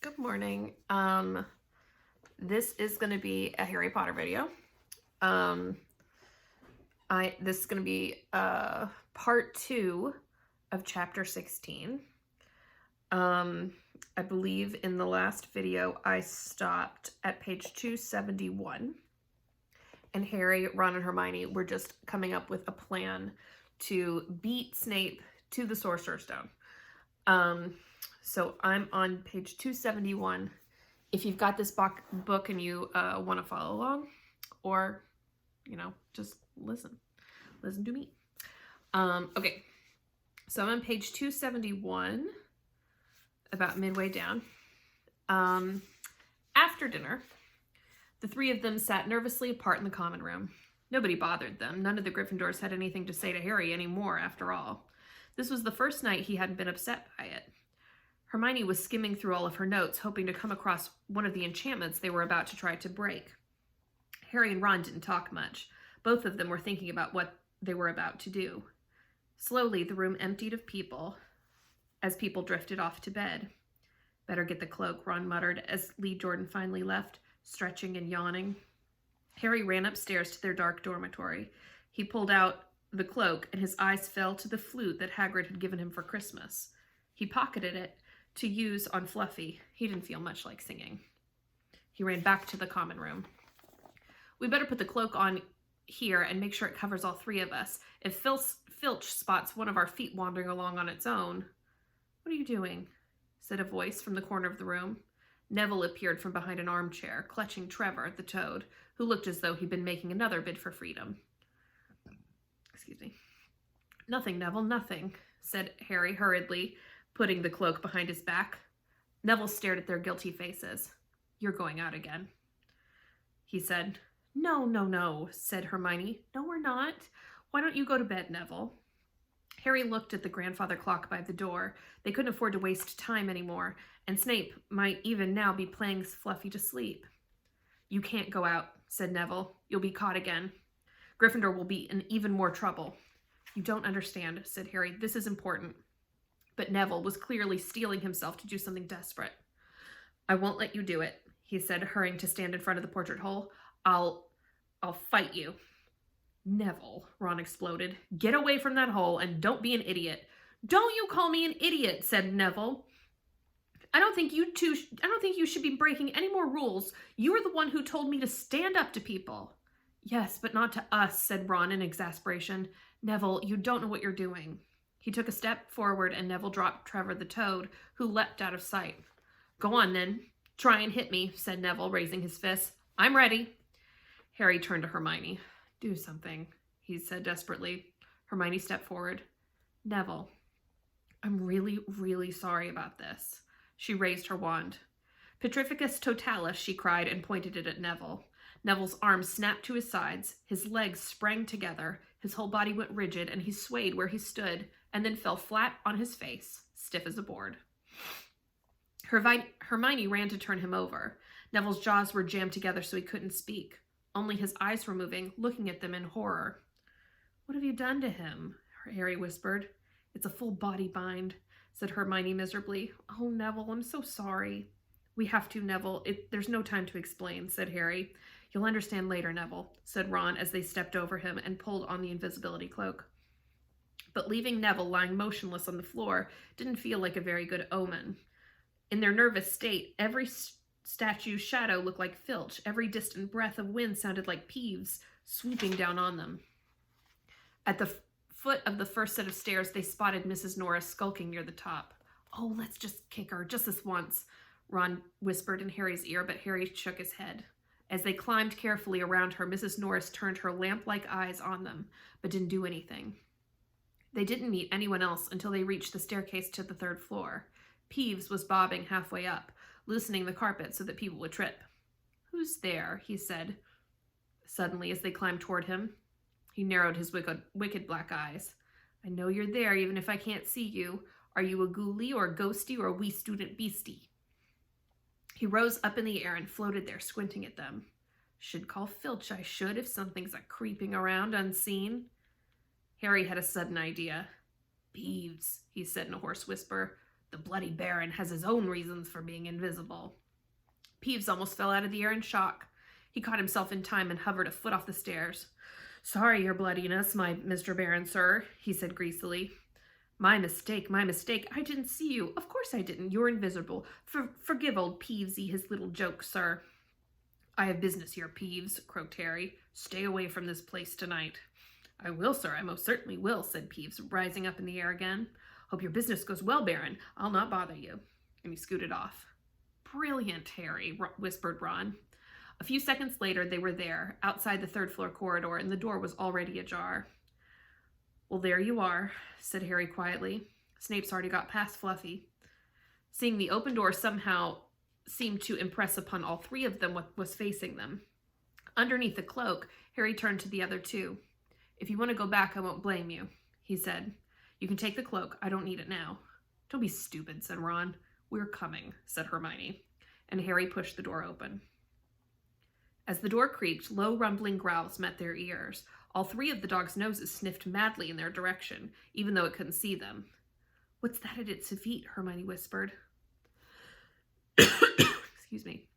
Good morning. This is going to be a Harry Potter video. This is going to be part 2 of chapter 16. I believe in the last video I stopped at page 271, and Harry, Ron, and Hermione were just coming up with a plan to beat Snape to the Sorcerer's Stone. So I'm on page 271. If you've got this book and you want to follow along, or, just listen to me. Okay, so I'm on page 271, about midway down. After dinner, the three of them sat nervously apart in the common room. Nobody bothered them. None of the Gryffindors had anything to say to Harry anymore, after all. This was the first night he hadn't been upset by it. Hermione was skimming through all of her notes, hoping to come across one of the enchantments they were about to try to break. Harry and Ron didn't talk much. Both of them were thinking about what they were about to do. Slowly, the room emptied of people as people drifted off to bed. "Better get the cloak," Ron muttered as Lee Jordan finally left, stretching and yawning. Harry ran upstairs to their dark dormitory. He pulled out the cloak, and his eyes fell to the flute that Hagrid had given him for Christmas. He pocketed it to use on Fluffy. He didn't feel much like singing. He ran back to the common room. "We better put the cloak on here and make sure it covers all three of us. If Filch spots one of our feet wandering along on its own..." "What are you doing?" said a voice from the corner of the room. Neville appeared from behind an armchair, clutching Trevor, the toad, who looked as though he'd been making another bid for freedom. Excuse me. "Nothing, Neville, nothing," said Harry hurriedly, putting the cloak behind his back. Neville stared at their guilty faces. "You're going out again," he said. No, said Hermione. "No, we're not. Why don't you go to bed, Neville?" Harry looked at the grandfather clock by the door. They couldn't afford to waste time anymore, and Snape might even now be playing Fluffy to sleep. "You can't go out," said Neville. "You'll be caught again. Gryffindor will be in even more trouble." "You don't understand," said Harry. "This is important." But Neville was clearly steeling himself to do something desperate. "I won't let you do it," he said, hurrying to stand in front of the portrait hole. I'll fight you." "Neville," Ron exploded, "get away from that hole and don't be an idiot." "Don't you call me an idiot," said Neville. I don't think you should be breaking any more rules. You are the one who told me to stand up to people." "Yes, but not to us," said Ron in exasperation. "Neville, you don't know what you're doing." He took a step forward and Neville dropped Trevor the toad, who leapt out of sight. "Go on then. Try and hit me," said Neville, raising his fist. "I'm ready." Harry turned to Hermione. "Do something," he said desperately. Hermione stepped forward. "Neville, I'm really, really sorry about this." She raised her wand. "Petrificus totalis," she cried and pointed it at Neville. Neville's arms snapped to his sides. His legs sprang together. His whole body went rigid, and he swayed where he stood, and then fell flat on his face, stiff as a board. Hermione ran to turn him over. Neville's jaws were jammed together so he couldn't speak. Only his eyes were moving, looking at them in horror. "What have you done to him?" Harry whispered. "It's a full body bind," said Hermione miserably. "Oh, Neville, I'm so sorry." "We have to, Neville. There's no time to explain," said Harry. "You'll understand later, Neville," said Ron as they stepped over him and pulled on the invisibility cloak. But leaving Neville lying motionless on the floor didn't feel like a very good omen. In their nervous state, every statue's shadow looked like Filch. Every distant breath of wind sounded like Peeves swooping down on them. At the foot of the first set of stairs, they spotted Mrs. Norris skulking near the top. "Oh, let's just kick her, just this once," Ron whispered in Harry's ear, but Harry shook his head. As they climbed carefully around her, Mrs. Norris turned her lamp-like eyes on them, but didn't do anything. They didn't meet anyone else until they reached the staircase to the 3rd floor. Peeves was bobbing halfway up, loosening the carpet so that people would trip. "Who's there?" he said suddenly as they climbed toward him. He narrowed his wicked black eyes. "I know you're there even if I can't see you. Are you a ghoulie or a ghosty or a wee student beastie?" He rose up in the air and floated there, squinting at them. "Should call Filch, I should, if something's creeping around unseen." Harry had a sudden idea. "Peeves," he said in a hoarse whisper. The bloody Baron has his own reasons for being invisible. Peeves almost fell out of the air in shock. He caught himself in time and hovered a foot off the stairs. Sorry, your bloodiness, my Mr. Baron, sir, he said greasily. My mistake, my mistake. I didn't see you. Of course I didn't. You're invisible. Forgive old Peevesy his little joke, sir. I have business here, Peeves, croaked Harry. Stay away from this place tonight. I will, sir. I most certainly will, said Peeves, rising up in the air again. Hope your business goes well, Baron. I'll not bother you. And he scooted off. Brilliant, Harry, whispered Ron. A few seconds later, they were there, outside the third-floor corridor, and the door was already ajar. Well, there you are, said Harry quietly. Snape's already got past Fluffy. Seeing the open door somehow seemed to impress upon all three of them what was facing them. Underneath the cloak, Harry turned to the other two. If you want to go back, I won't blame you, he said. You can take the cloak. I don't need it now. Don't be stupid, said Ron. We're coming, said Hermione, and Harry pushed the door open. As the door creaked, low rumbling growls met their ears. All three of the dog's noses sniffed madly in their direction, even though it couldn't see them. What's that at its feet? Hermione whispered. Excuse me.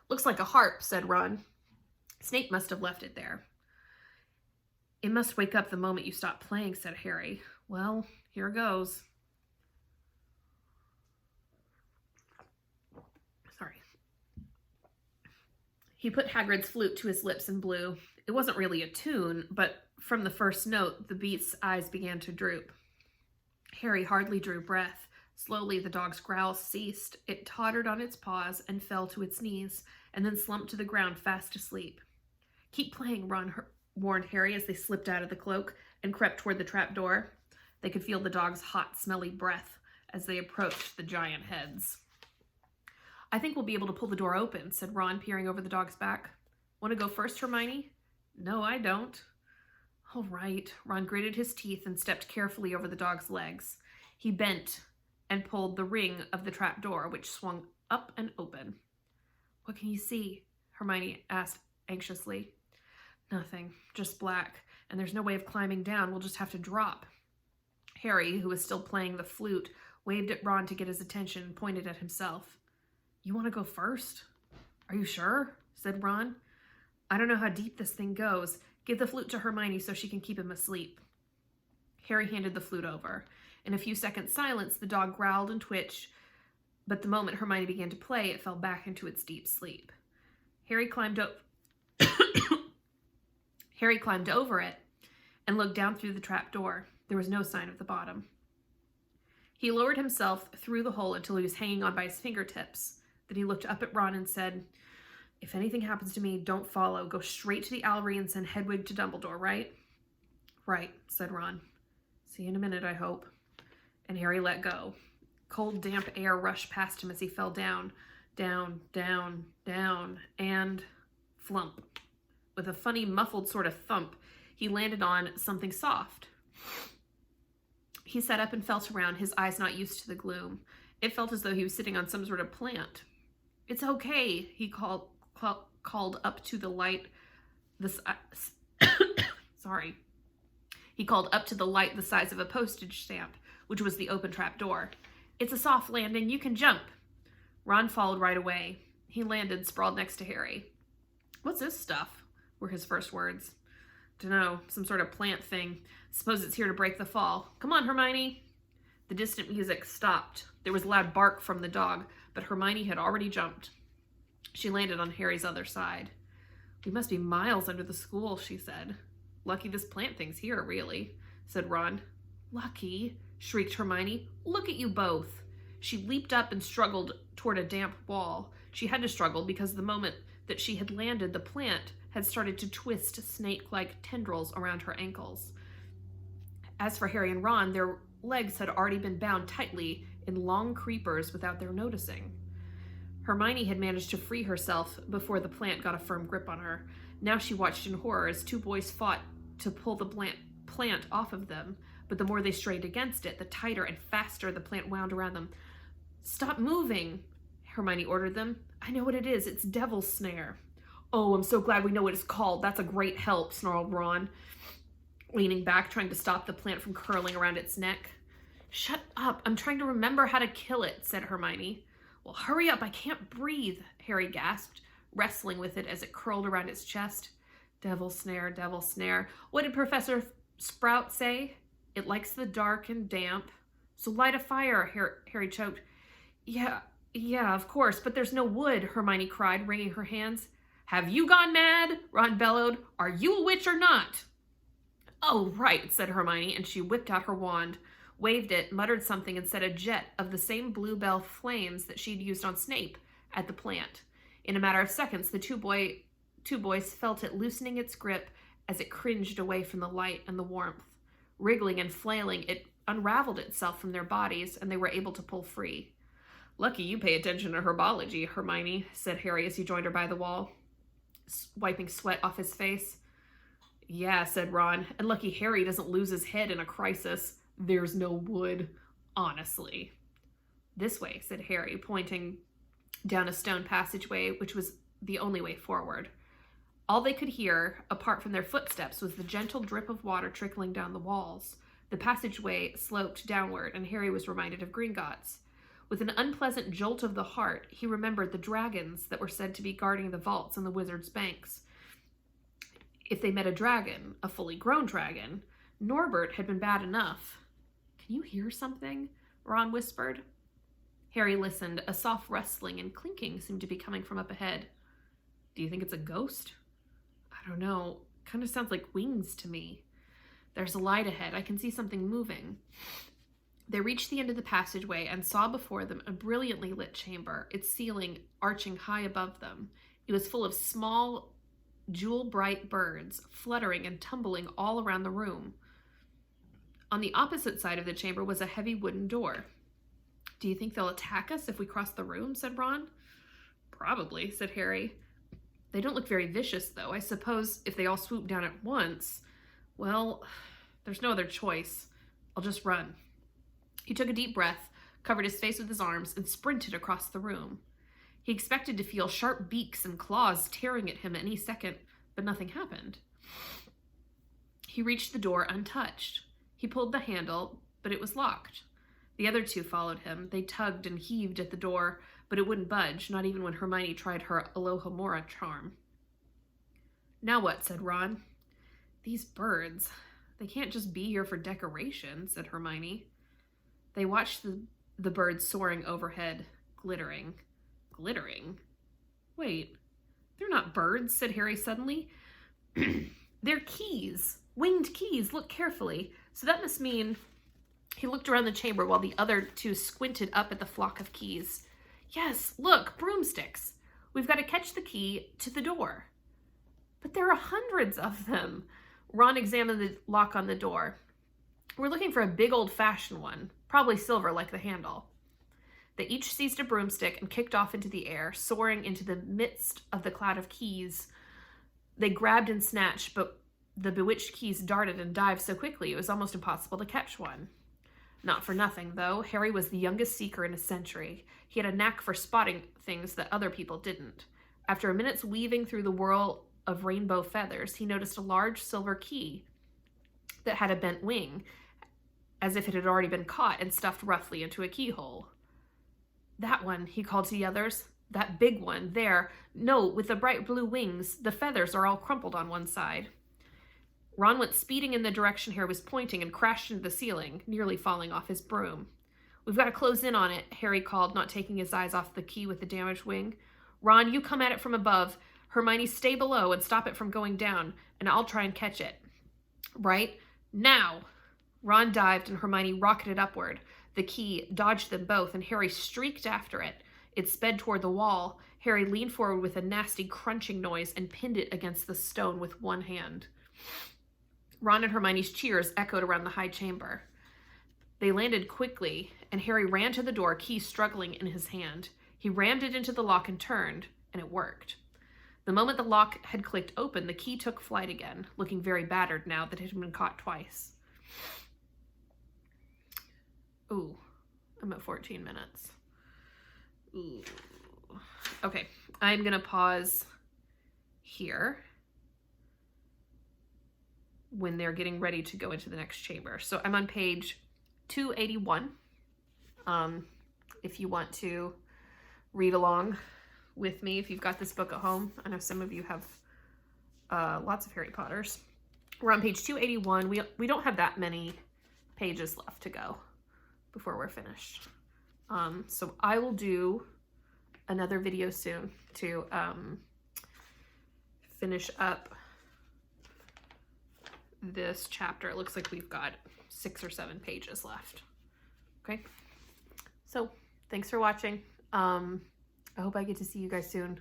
Looks like a harp, said Ron. Snape must have left it there. It must wake up the moment you stop playing, said Harry. Well, here goes. Sorry. He put Hagrid's flute to his lips and blew. It wasn't really a tune, but from the first note, the beast's eyes began to droop. Harry hardly drew breath. Slowly, the dog's growls ceased. It tottered on its paws and fell to its knees, and then slumped to the ground fast asleep. Keep playing, Ron warned Harry as they slipped out of the cloak and crept toward the trap door. They could feel the dog's hot, smelly breath as they approached the giant heads. I think we'll be able to pull the door open, said Ron, peering over the dog's back. Want to go first, Hermione? No, I don't. All right. Ron gritted his teeth and stepped carefully over the dog's legs. He bent and pulled the ring of the trap door, which swung up and open. What can you see? Hermione asked anxiously. Nothing, just black, and there's no way of climbing down. We'll just have to drop. Harry, who was still playing the flute, waved at Ron to get his attention and pointed at himself. You want to go first? Are you sure? Said Ron. I don't know how deep this thing goes. Give the flute to Hermione so she can keep him asleep. Harry handed the flute over. In a few seconds' silence, the dog growled and twitched, but the moment Hermione began to play, it fell back into its deep sleep. Harry climbed over it and looked down through the trap door. There was no sign of the bottom. He lowered himself through the hole until he was hanging on by his fingertips. Then he looked up at Ron and said, If anything happens to me, don't follow. Go straight to the Owlery and send Hedwig to Dumbledore, right? Right, said Ron. See you in a minute, I hope. And Harry let go. Cold, damp air rushed past him as he fell down, down, down, down, and flump. With a funny, muffled sort of thump, he landed on something soft. He sat up and felt around, his eyes not used to the gloom. It felt as though he was sitting on some sort of plant. It's okay, he called up to the light. Sorry. He called up to the light the size of a postage stamp, which was the open trap door. It's a soft landing. You can jump. Ron followed right away. He landed sprawled next to Harry. What's this stuff? Were his first words. Dunno, some sort of plant thing. Suppose it's here to break the fall. Come on, Hermione. The distant music stopped. There was a loud bark from the dog, but Hermione had already jumped. She landed on Harry's other side. We must be miles under the school, she said. Lucky this plant thing's here, really, said Ron. Lucky, shrieked Hermione. Look at you both. She leaped up and struggled toward a damp wall. She had to struggle because the moment that she had landed, the plant had started to twist snake-like tendrils around her ankles. As for Harry and Ron, their legs had already been bound tightly in long creepers without their noticing. Hermione had managed to free herself before the plant got a firm grip on her. Now she watched in horror as two boys fought to pull the plant off of them, but the more they strained against it, the tighter and faster the plant wound around them. Stop moving, Hermione ordered them. I know what it is. It's Devil's Snare. Oh, I'm so glad we know what it's called. That's a great help, snarled Ron, leaning back, trying to stop the plant from curling around its neck. Shut up, I'm trying to remember how to kill it, said Hermione. Well, hurry up, I can't breathe, Harry gasped, wrestling with it as it curled around his chest. Devil snare, devil snare. What did Professor Sprout say? It likes the dark and damp. So light a fire, Harry choked. Yeah, of course, but there's no wood, Hermione cried, wringing her hands. Have you gone mad? Ron bellowed. Are you a witch or not? Oh, right, said Hermione, and she whipped out her wand, waved it, muttered something, and set a jet of the same bluebell flames that she'd used on Snape at the plant. In a matter of seconds, the two boys felt it loosening its grip as it cringed away from the light and the warmth. Wriggling and flailing, it unraveled itself from their bodies, and they were able to pull free. Lucky you pay attention to herbology, Hermione, said Harry as he joined her by the wall, wiping sweat off his face. Yeah, said Ron, and lucky Harry doesn't lose his head in a crisis. There's no wood, honestly. This way, said Harry, pointing down a stone passageway, which was the only way forward. All they could hear, apart from their footsteps, was the gentle drip of water trickling down the walls. The passageway sloped downward, and Harry was reminded of Gringotts. With an unpleasant jolt of the heart, he remembered the dragons that were said to be guarding the vaults in the wizard's banks. If they met a dragon, a fully grown dragon, Norbert had been bad enough. Can you hear something? Ron whispered. Harry listened. A soft rustling and clinking seemed to be coming from up ahead. Do you think it's a ghost? I don't know. Kind of sounds like wings to me. There's a light ahead. I can see something moving. They reached the end of the passageway and saw before them a brilliantly lit chamber, its ceiling arching high above them. It was full of small, jewel-bright birds, fluttering and tumbling all around the room. On the opposite side of the chamber was a heavy wooden door. Do you think they'll attack us if we cross the room? Said Ron. Probably, said Harry. They don't look very vicious, though. I suppose if they all swoop down at once, well, there's no other choice. I'll just run. He took a deep breath, covered his face with his arms, and sprinted across the room. He expected to feel sharp beaks and claws tearing at him any second, but nothing happened. He reached the door untouched. He pulled the handle, but it was locked. The other two followed him. They tugged and heaved at the door, but it wouldn't budge, not even when Hermione tried her Alohomora charm. Now what? Said Ron. These birds, they can't just be here for decoration, said Hermione. They watched the birds soaring overhead, glittering. Glittering? Wait, they're not birds, said Harry suddenly. They're keys. Winged keys. Look carefully. So that must mean... He looked around the chamber while the other two squinted up at the flock of keys. Yes, look, broomsticks. We've got to catch the key to the door. But there are hundreds of them. Ron examined the lock on the door. We're looking for a big old-fashioned one, probably silver like the handle. They each seized a broomstick and kicked off into the air, soaring into the midst of the cloud of keys. They grabbed and snatched, but the bewitched keys darted and dived so quickly it was almost impossible to catch one. Not for nothing, though. Harry was the youngest seeker in a century. He had a knack for spotting things that other people didn't. After a minute's weaving through the whirl of rainbow feathers, he noticed a large silver key that had a bent wing, as if it had already been caught and stuffed roughly into a keyhole. That one, he called to the others. That big one, there. No, with the bright blue wings. The feathers are all crumpled on one side. Ron went speeding in the direction Harry was pointing and crashed into the ceiling, nearly falling off his broom. We've got to close in on it, Harry called, not taking his eyes off the key with the damaged wing. Ron, you come at it from above. Hermione, stay below and stop it from going down, and I'll try and catch it. Right? Now! Ron dived and Hermione rocketed upward. The key dodged them both, and Harry streaked after it. It sped toward the wall. Harry leaned forward with a nasty crunching noise and pinned it against the stone with one hand. Ron and Hermione's cheers echoed around the high chamber. They landed quickly, and Harry ran to the door, key struggling in his hand. He rammed it into the lock and turned, and it worked. The moment the lock had clicked open, the key took flight again, looking very battered now that it had been caught twice. Ooh, I'm at 14 minutes. Ooh. Okay, I'm going to pause here when they're getting ready to go into the next chamber. So I'm on page 281. If you want to read along with me, if you've got this book at home. I know some of you have lots of Harry Potters. We're on page 281. We don't have that many pages left to go before we're finished. So I will do another video soon to finish up this chapter. It looks like we've got 6 or 7 pages left. Okay, so thanks for watching. I hope I get to see you guys soon.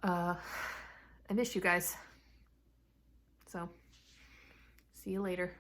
I miss you guys. So see you later.